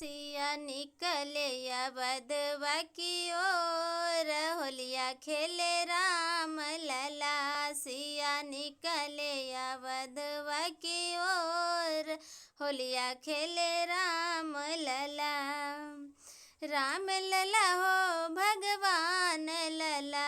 सिया निकले या बदवा की ओर, होलिया खेले राम लला। सिया निकले या बदवा की ओर, होलिया खेले राम लला। राम लला हो भगवान लला,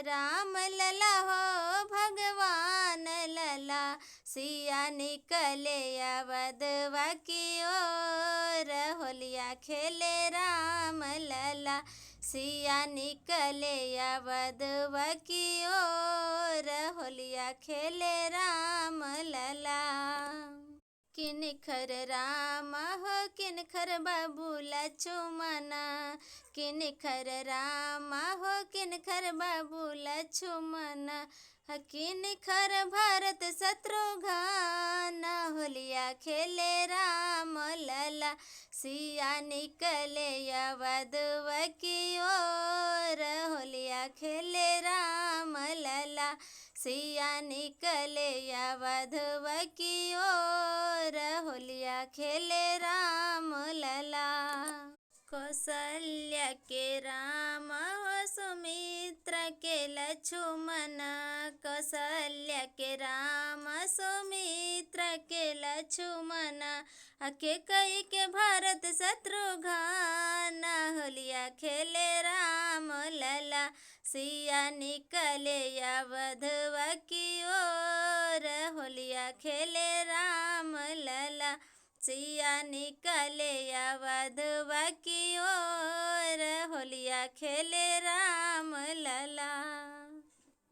राम लला हो भगवान लला। सिया निकले या बदवा की ओर, होलिया खेले राम लला। सिया निकले या बदवा की ओर, होलिया खेले राम लला। किनखर राम हो किनखर बाबू लक्ष्मणा, किनखर राम हो किनखर बाबू लक्ष्मणा। किनखर भरत शत्रुघ्न, होलिया खेले राम लला। सिया निकले या बदवा की ओर, होलिया खेले राम लला। सिया निकले या बदवा की ओर, होलिया खेले राम लला। कौशल्या के राम हो सुमित्रा के लक्ष्मण, कौशल्या के राम सुमित्रा के लक्ष्मण। कैकेयी के भरत शत्रुघ्न, होलिया खेले राम लला। सिया निकले या बदवा की ओर, होलिया खेले राम लला। सिया निकले या बदवा की ओर, होलिया खेले राम लला।